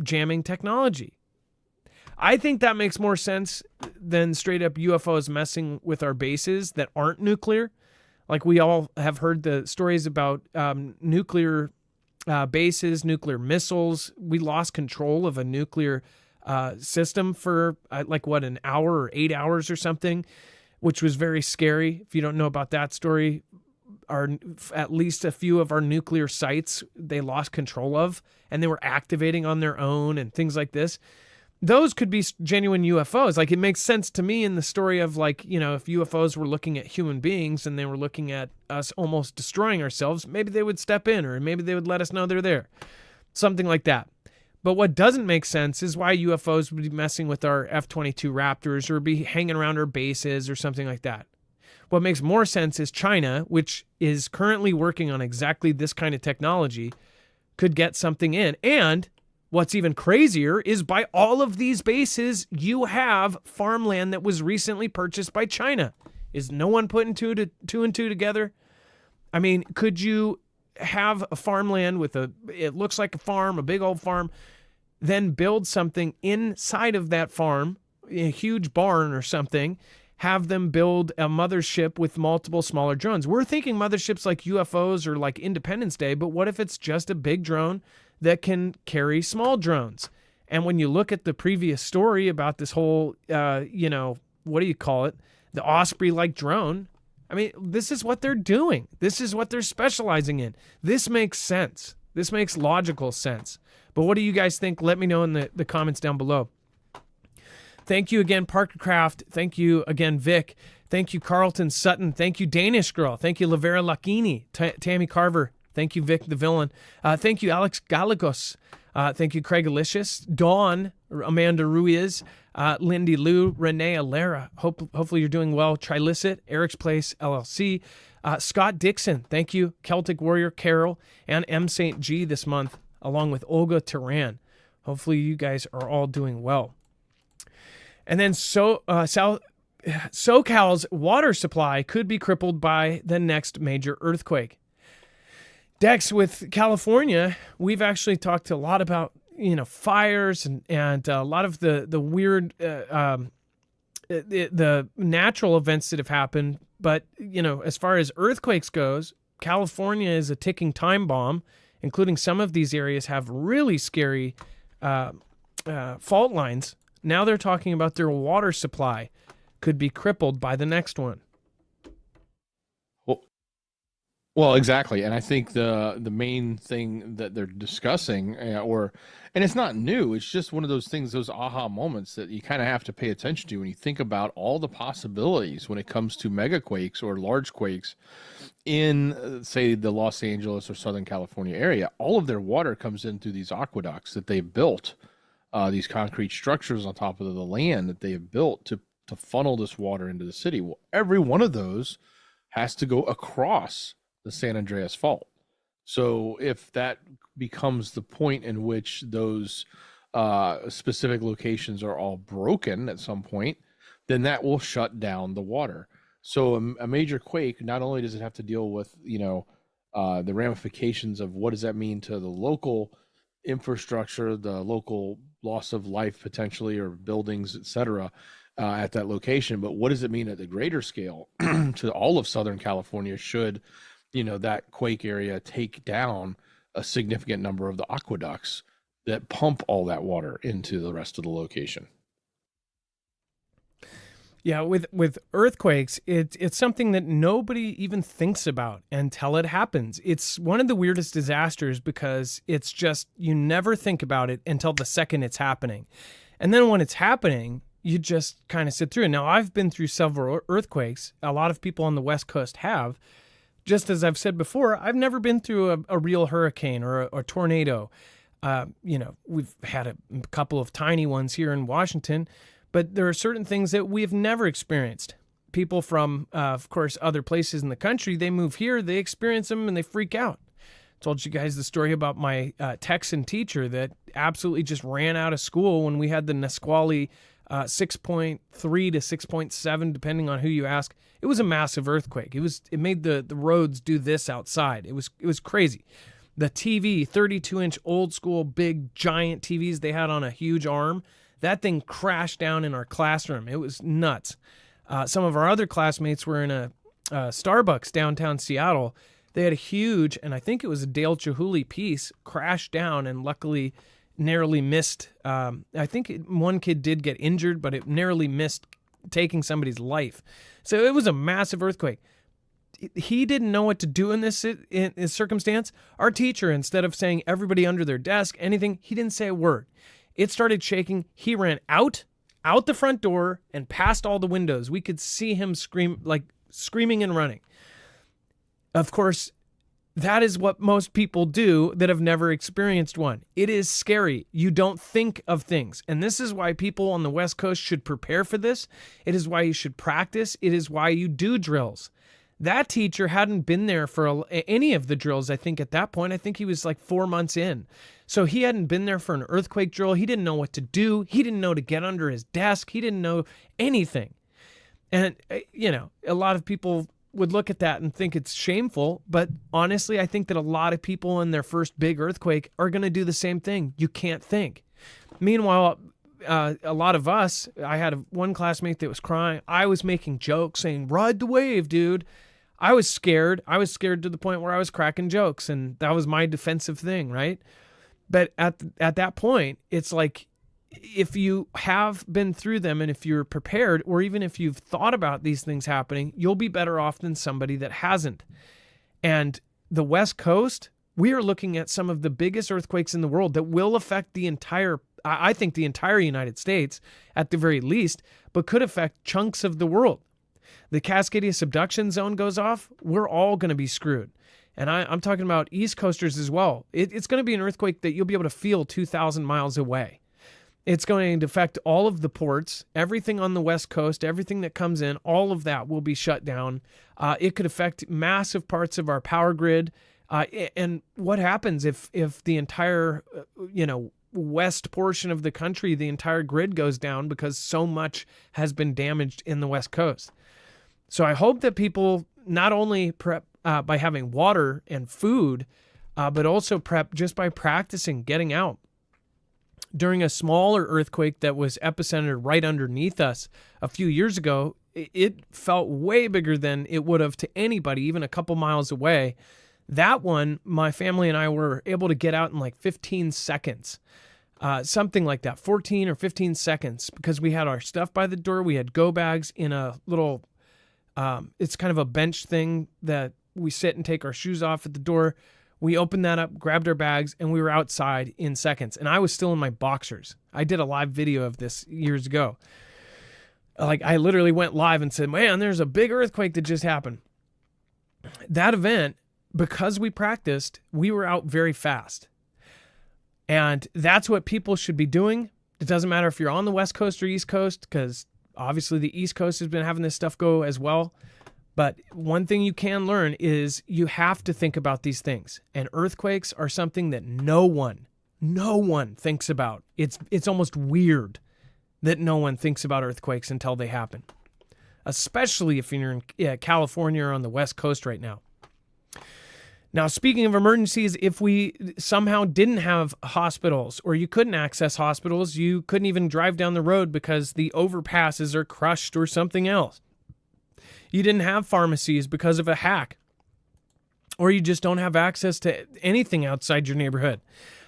jamming technology. I think that makes more sense than straight up UFOs messing with our bases that aren't nuclear. Like we all have heard the stories about nuclear bases, nuclear missiles. We lost control of a nuclear system for an hour or 8 hours or something, which was very scary. If you don't know about that story, at least a few of our nuclear sites they lost control of, and they were activating on their own and things like this. Those could be genuine UFOs. Like, it makes sense to me in the story of, like, you know, if UFOs were looking at human beings and they were looking at us almost destroying ourselves, maybe they would step in, or maybe they would let us know they're there. Something like that. But what doesn't make sense is why UFOs would be messing with our F-22 Raptors or be hanging around our bases or something like that. What makes more sense is China, which is currently working on exactly this kind of technology, could get something in. And what's even crazier is by all of these bases, you have farmland that was recently purchased by China. Is no one putting two and two together? I mean, could you have a farmland with it looks like a farm, a big old farm, then build something inside of that farm, a huge barn or something, have them build a mothership with multiple smaller drones? We're thinking motherships like UFOs or like Independence Day, but what if it's just a big drone that can carry small drones? And when you look at the previous story about this whole, what do you call it? The Osprey-like drone. I mean, this is what they're doing. This is what they're specializing in. This makes sense. This makes logical sense. But what do you guys think? Let me know in the comments down below. Thank you again, Parker Craft. Thank you again, Vic. Thank you, Carlton Sutton. Thank you, Danish Girl. Thank you, Lavera Lacchini. Tammy Carver. Thank you, Vic the Villain. Thank you, Alex Gallegos. Thank you, Craig Alicious. Dawn, Amanda Ruiz. Lindy Lou, Renee Alera. Hopefully you're doing well. Trilicit, Eric's Place, LLC. Scott Dixon. Thank you, Celtic Warrior Carol, and M. St. G this month, along with Olga Turan. Hopefully you guys are all doing well. And then SoCal's water supply could be crippled by the next major earthquake. Dex, with California, we've actually talked a lot about, fires and a lot of the weird, the natural events that have happened. But, as far as earthquakes goes, California is a ticking time bomb, including some of these areas have really scary fault lines. Now they're talking about their water supply could be crippled by the next one. Well, exactly. And I think the main thing that they're discussing, and it's not new, it's just one of those things, those aha moments that you kind of have to pay attention to when you think about all the possibilities when it comes to megaquakes or large quakes in, say, the Los Angeles or Southern California area. All of their water comes in through these aqueducts that they've built. These concrete structures on top of the land that they have built to funnel this water into the city. Well, every one of those has to go across the San Andreas Fault. So if that becomes the point in which those specific locations are all broken at some point, then that will shut down the water. So a major quake, not only does it have to deal with, the ramifications of what does that mean to the local infrastructure, the local loss of life potentially, or buildings, etc., at that location, but what does it mean at the greater scale to all of Southern California should, that quake area take down a significant number of the aqueducts that pump all that water into the rest of the location? Yeah, with earthquakes, it's something that nobody even thinks about until it happens. It's one of the weirdest disasters because it's just, you never think about it until the second it's happening. And then when it's happening, you just kind of sit through it. Now, I've been through several earthquakes. A lot of people on the West Coast have. Just as I've said before, I've never been through a real hurricane or a tornado. We've had a couple of tiny ones here in Washington, but there are certain things that we've never experienced. People from, of course, other places in the country, they move here, they experience them, and they freak out. Told you guys the story about my Texan teacher that absolutely just ran out of school when we had the Nisqually 6.3 to 6.7, depending on who you ask. It was a massive earthquake. It made the roads do this outside. It was crazy. The TV, 32-inch old school, big, giant TVs they had on a huge arm, That thing crashed down in our classroom. It was nuts. Some of our other classmates were in a Starbucks downtown Seattle. They had a huge, and I think it was a Dale Chihuly piece, crash down and luckily narrowly missed. I think one kid did get injured, but it narrowly missed taking somebody's life. So it was a massive earthquake. He didn't know what to do in this circumstance. Our teacher, instead of saying everybody under their desk, anything, he didn't say a word. It started shaking. He ran out the front door and past all the windows. We could see him screaming and running. Of course, that is what most people do that have never experienced one. It is scary. You don't think of things. And this is why people on the West Coast should prepare for this. It is why you should practice. It is why you do drills. That teacher hadn't been there for any of the drills, I think, at that point. I think he was like 4 months in. So he hadn't been there for an earthquake drill. He didn't know what to do. He didn't know to get under his desk. He didn't know anything. And, a lot of people would look at that and think it's shameful. But honestly, I think that a lot of people in their first big earthquake are going to do the same thing. You can't think. Meanwhile, a lot of us, I had one classmate that was crying. I was making jokes saying, ride the wave, dude. I was scared. I was scared to the point where I was cracking jokes, and that was my defensive thing, right? But at that point, it's like, if you have been through them and if you're prepared, or even if you've thought about these things happening, you'll be better off than somebody that hasn't. And the West Coast, we are looking at some of the biggest earthquakes in the world that will affect the entire United States at the very least, but could affect chunks of the world. The Cascadia subduction zone goes off, we're all going to be screwed. And I'm talking about East Coasters as well. It's going to be an earthquake that you'll be able to feel 2,000 miles away. It's going to affect all of the ports, everything on the West Coast, everything that comes in, all of that will be shut down. It could affect massive parts of our power grid. And what happens if the entire, west portion of the country, the entire grid goes down because so much has been damaged in the West Coast? So I hope that people not only prep by having water and food, but also prep just by practicing getting out. During a smaller earthquake that was epicentered right underneath us a few years ago, it felt way bigger than it would have to anybody, even a couple miles away. That one, my family and I were able to get out in like 15 seconds. Something like that, 14 or 15 seconds, because we had our stuff by the door. We had go bags in a little, it's kind of a bench thing that we sit and take our shoes off at the door. We opened that up, grabbed our bags, and we were outside in seconds. And I was still in my boxers. I did a live video of this years ago. I literally went live and said, man, there's a big earthquake that just happened. That event, because we practiced, we were out very fast. And that's what people should be doing. It doesn't matter if you're on the West Coast or East Coast, because obviously the East Coast has been having this stuff go as well. But one thing you can learn is you have to think about these things. And earthquakes are something that no one thinks about. It's almost weird that no one thinks about earthquakes until they happen, especially if you're in California or on the West Coast right now. Now, speaking of emergencies, if we somehow didn't have hospitals, or you couldn't access hospitals, you couldn't even drive down the road because the overpasses are crushed or something else. You didn't have pharmacies because of a hack, or you just don't have access to anything outside your neighborhood.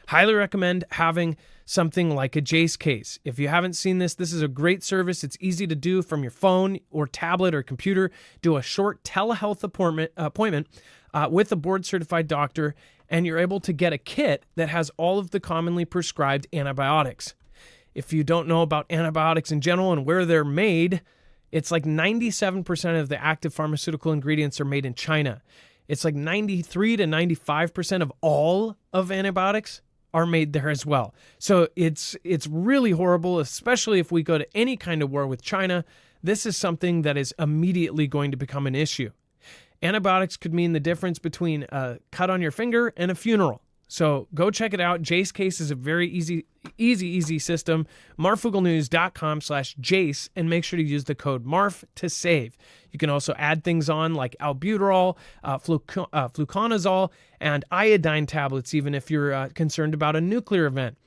Highly recommend having something like a Jace case. If you haven't seen this is a great service. It's easy to do from your phone or tablet or computer. Do a short telehealth appointment with a board-certified doctor, and you're able to get a kit that has all of the commonly prescribed antibiotics. If you don't know about antibiotics in general and where they're made, it's like 97% of the active pharmaceutical ingredients are made in China. It's like 93 to 95% of all of antibiotics are made there as well. So it's really horrible, especially if we go to any kind of war with China. This is something that is immediately going to become an issue. Antibiotics could mean the difference between a cut on your finger and a funeral. So go check it out. Jace Case is a very easy system. Marfooglenews.com/Jace, and make sure to use the code MARF to save. You can also add things on like albuterol, fluconazole, and iodine tablets, even if you're concerned about a nuclear event.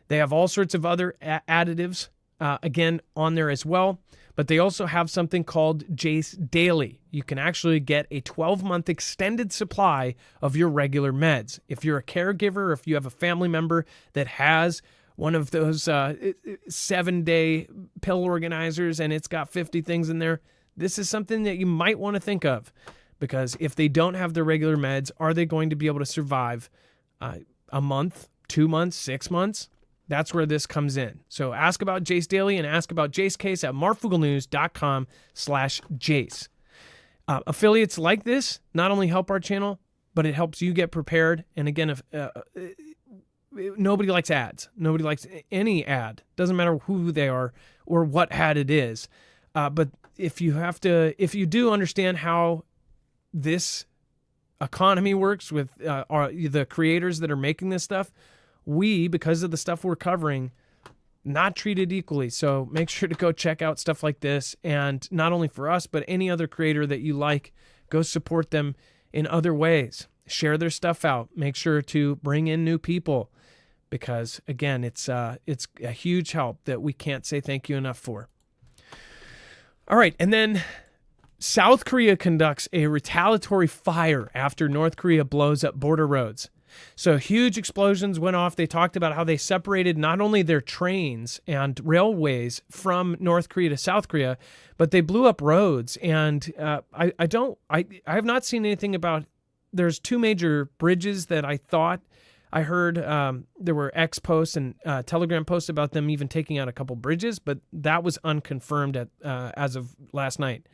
They have all sorts of other additives, again, on there as well. But they also have something called Jace Daily. You can actually get a 12-month extended supply of your regular meds. If you're a caregiver, or if you have a family member that has one of those 7-day pill organizers and it's got 50 things in there, this is something that you might want to think of. Because if they don't have their regular meds, are they going to be able to survive a month, 2 months, 6 months? That's where this comes in. So ask about Jace Daily and ask about Jace Case at marfooglenews.com/Jace. Affiliates like this not only help our channel, but it helps you get prepared. And again, if nobody likes ads. Nobody likes any ad. Doesn't matter who they are or what ad it is. But if you do understand how this economy works with the creators that are making this stuff, we, because of the stuff we're covering, not treated equally. So make sure to go check out stuff like this. And not only for us, but any other creator that you like, go support them in other ways. Share their stuff out. Make sure to bring in new people because, again, it's a huge help that we can't say thank you enough for. All right, and then South Korea conducts a retaliatory fire after North Korea blows up border roads. So huge explosions went off. They talked about how they separated not only their trains and railways from North Korea to South Korea, but they blew up roads. And I have not seen anything about. There's 2 major bridges that I thought I heard there were X posts and Telegram posts about them even taking out a couple bridges, but that was unconfirmed as of last night.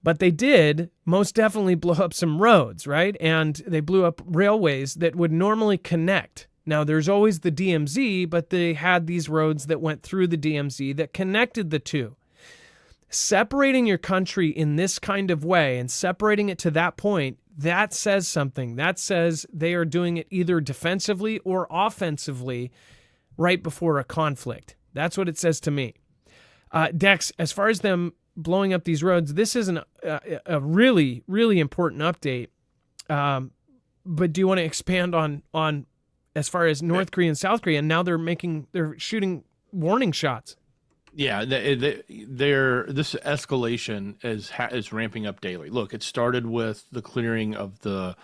But they did most definitely blow up some roads, right? And they blew up railways that would normally connect. Now, there's always the DMZ, but they had these roads that went through the DMZ that connected the two. Separating your country in this kind of way and separating it to that point, that says something. That says they are doing it either defensively or offensively right before a conflict. That's what it says to me. Dex, as far as them blowing up these roads, this is a really, really important update. But do you want to expand on as far as North Korea and South Korea? And now they're shooting warning shots. Yeah, this escalation is ramping up daily. Look, it started with the clearing of the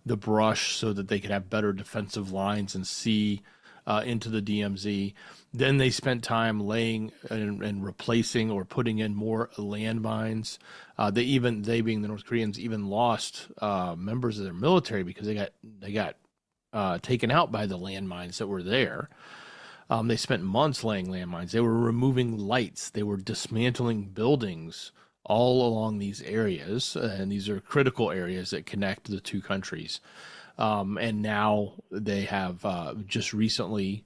brush so that they could have better defensive lines and see into the DMZ. Then they spent time laying and replacing or putting in more landmines. They being the North Koreans, even lost members of their military because they got taken out by the landmines that were there. They spent months laying landmines. They were removing lights. They were dismantling buildings all along these areas, and these are critical areas that connect the two countries. And now they have just recently,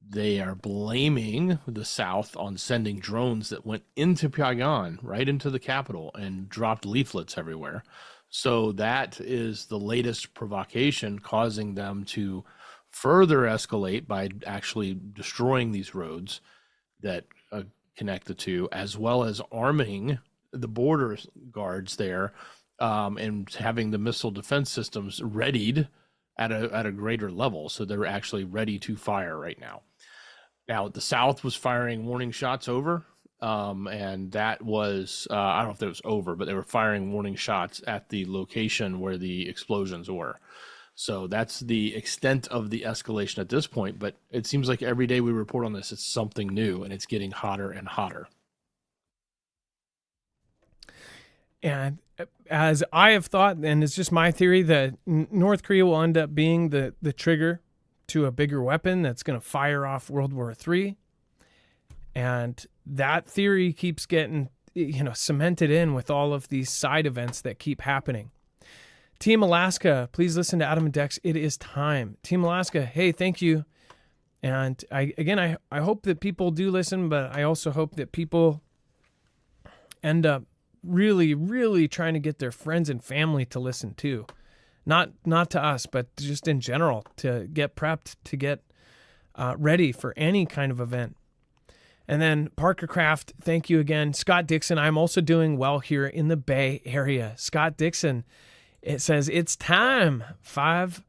they are blaming the South on sending drones that went into Pyongyang, right into the capital, and dropped leaflets everywhere. So that is the latest provocation, causing them to further escalate by actually destroying these roads that connect the two, as well as arming the border guards there, and having the missile defense systems readied at a greater level. So they're actually ready to fire right now. Now, the South was firing warning shots over, and that was, I don't know if it was over, but they were firing warning shots at the location where the explosions were. So that's the extent of the escalation at this point. But it seems like every day we report on this, it's something new, and it's getting hotter and hotter. And as I have thought, and it's just my theory, that North Korea will end up being the trigger to a bigger weapon that's going to fire off World War III. And that theory keeps getting, cemented in with all of these side events that keep happening. Team Alaska, please listen to Adam and Dex. It is time. Team Alaska, hey, thank you. And I hope that people do listen, but I also hope that people end up really, really trying to get their friends and family to listen too. Not to us, but just in general, to get prepped, to get ready for any kind of event. And then Parker Craft, thank you again. Scott Dixon, I'm also doing well here in the Bay Area. Scott Dixon, it says, it's time. 5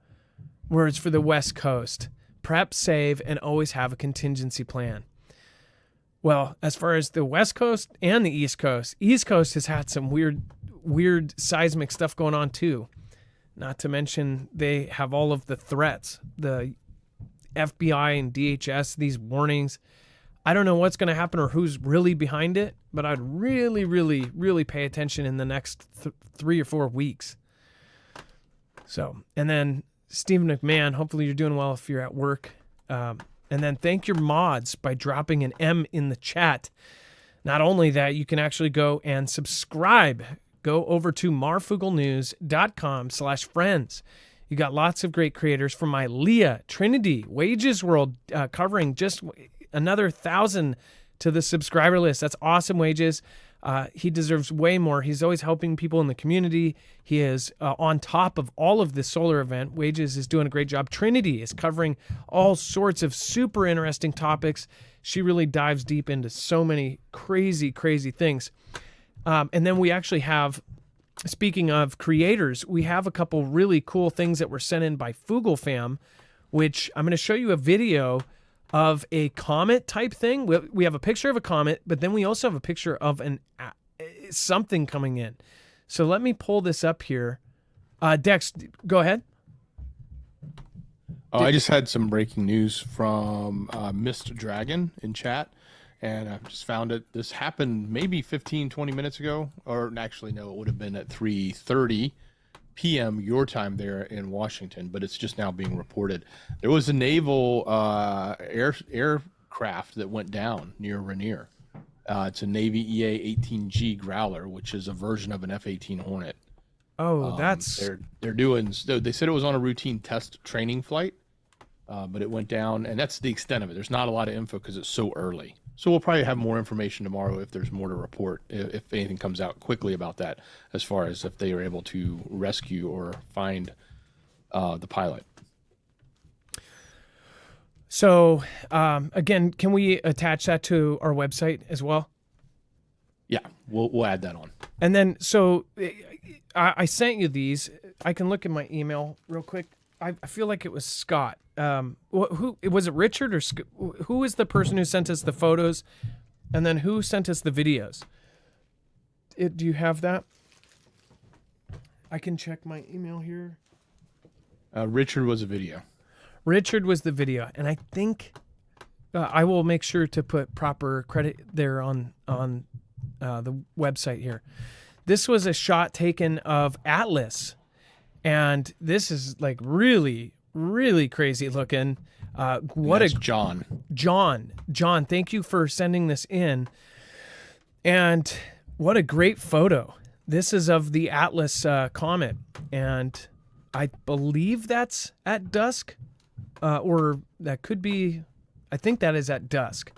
words for the West Coast. prep, save, and always have a contingency plan. Well, as far as the West Coast and the East Coast has had some weird seismic stuff going on too. Not to mention they have all of the threats, the FBI and DHS, these warnings. I don't know what's going to happen or who's really behind it, but I'd really, really, really pay attention in the next 3 or 4 weeks. So, and then Stephen McMahon, hopefully you're doing well if you're at work. And then thank your mods by dropping an M in the chat. Not only that, you can actually go and subscribe. Go over to marfooglenews.com/friends. You got lots of great creators from my Leah, Trinity, Wages World, covering just another 1,000 to the subscriber list. That's awesome, Wages. He deserves way more. He's always helping people in the community. He is on top of all of this solar event. Wages is doing a great job. Trinity is covering all sorts of super interesting topics. She really dives deep into so many crazy, crazy things. And then we actually have, speaking of creators, we have a couple really cool things that were sent in by Foogle Fam, which I'm going to show you a video of a comet type thing. We have a picture of a comet, but then we also have a picture of something coming in. So let me pull this up here. Dex, go ahead. I just had some breaking news from Mr. Dragon in chat, and I just found it. This happened maybe 15, 20 minutes ago, or actually, no, it would have been at 3:30 p.m. your time there in Washington, but it's just now being reported. There was a naval aircraft that went down near Rainier. It's a Navy EA-18G Growler, which is a version of an F-18 Hornet. Oh, that's... They're doing... They said it was on a routine test training flight, but it went down, and that's the extent of it. There's not a lot of info because it's so early. So we'll probably have more information tomorrow if there's more to report, if anything comes out quickly about that, as far as if they are able to rescue or find the pilot. So, again, can we attach that to our website as well? Yeah, we'll add that on. And then, so I sent you these. I can look at my email real quick. I feel like it was Scott. Who was it? Richard or who is the person who sent us the photos, and then who sent us the videos? Do you have that? I can check my email here. Richard was a video. Richard was the video, and I think I will make sure to put proper credit there on the website here. This was a shot taken of Atlas, and this is like really, really crazy looking. That's John. John, thank you for sending this in. And what a great photo. This is of the Atlas comet, and I believe that's at dusk. Or that could be, I think that is at dusk.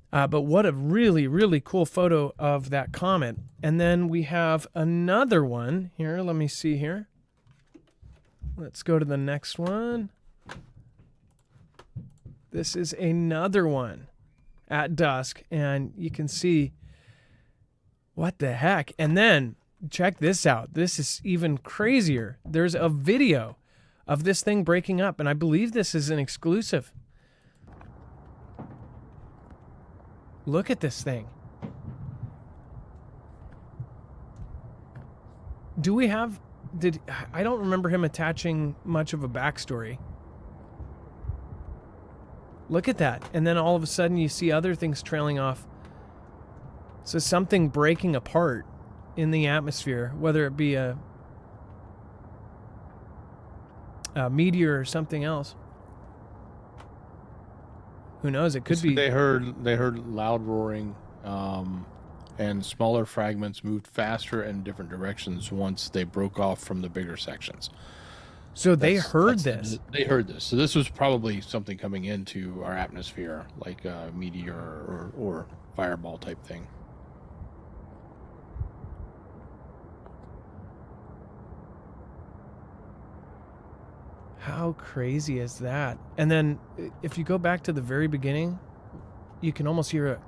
But what a really, really cool photo of that comet. And then we have another one here. Let me see here. Let's go to the next one. This is another one at dusk. And you can see, what the heck? And then check this out. This is even crazier. There's a video of this thing breaking up, and I believe this is an exclusive. Look at this thing. I don't remember him attaching much of a backstory. Look at that. And then all of a sudden you see other things trailing off. So something breaking apart in the atmosphere, whether it be a meteor or something else. Who knows? It could be. They heard loud roaring, and smaller fragments moved faster in different directions once they broke off from the bigger sections. So they heard this. They heard this. So this was probably something coming into our atmosphere, like a meteor or fireball type thing. How crazy is that? And then if you go back to the very beginning, you can almost hear a...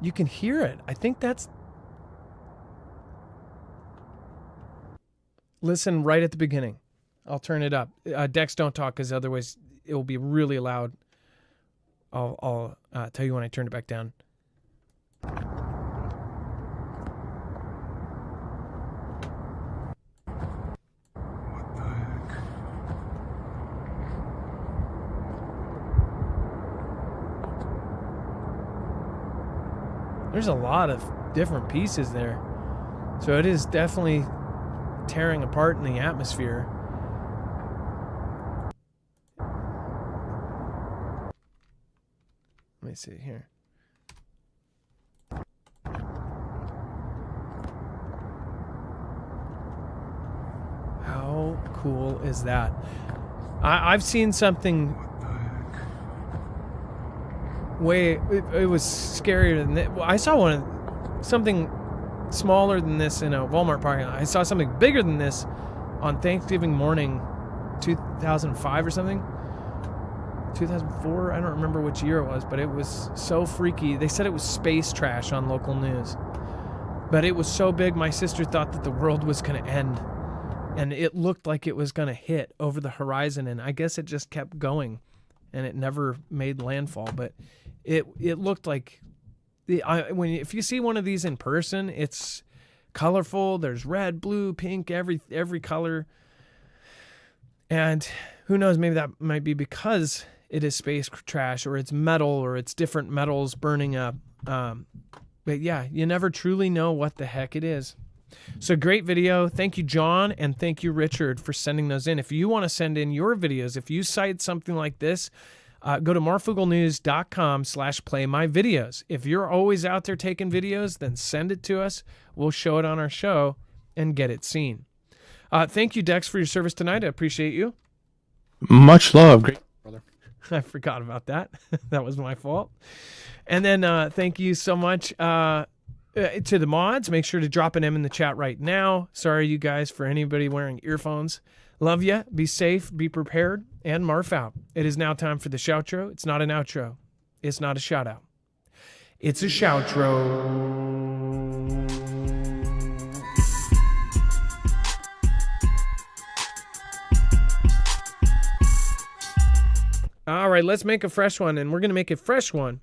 You can hear it. I think that's... listen right at the beginning. I'll turn it up. Dex, don't talk, because otherwise it will be really loud. I'll tell you when I turn it back down. What the heck? There's a lot of different pieces there. So it is definitely tearing apart in the atmosphere. Let me see here. How cool is that? I've seen something What the heck? it was scarier than that. I saw something smaller than this in a Walmart parking lot. I saw something bigger than this on Thanksgiving morning, 2005 or something. 2004, I don't remember which year it was, but it was so freaky. They said it was space trash on local news. But it was so big, my sister thought that the world was going to end. And it looked like it was going to hit over the horizon, and I guess it just kept going, and it never made landfall. But it looked like, if you see one of these in person, it's colorful. There's red, blue, pink, every color. And who knows, maybe that might be because it is space trash, or it's metal, or it's different metals burning up. But yeah, you never truly know what the heck it is. So great video. Thank you, John, and thank you, Richard, for sending those in. If you want to send in your videos, if you cite something like this, go to marfooglenews.com/playmyvideos. If you're always out there taking videos, then send it to us. We'll show it on our show and get it seen. Thank you, Dex, for your service tonight. I appreciate you. Much love. Great, brother. I forgot about that. That was my fault. And then thank you so much to the mods. Make sure to drop an M in the chat right now. Sorry, you guys, for anybody wearing earphones. Love ya. Be safe. Be prepared. And Marf out. It is now time for the shoutro. It's not an outro. It's not a shout out. It's a shoutro. All right, let's make a fresh one, and we're going to make a fresh one.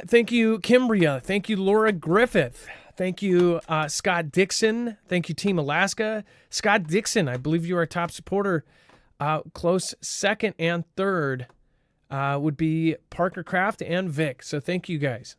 Thank you, Kimbria. Thank you, Laura Griffith. Thank you, Scott Dixon. Thank you, Team Alaska. Scott Dixon, I believe you are a top supporter. Close second and third would be Parker Craft and Vic. So thank you, guys.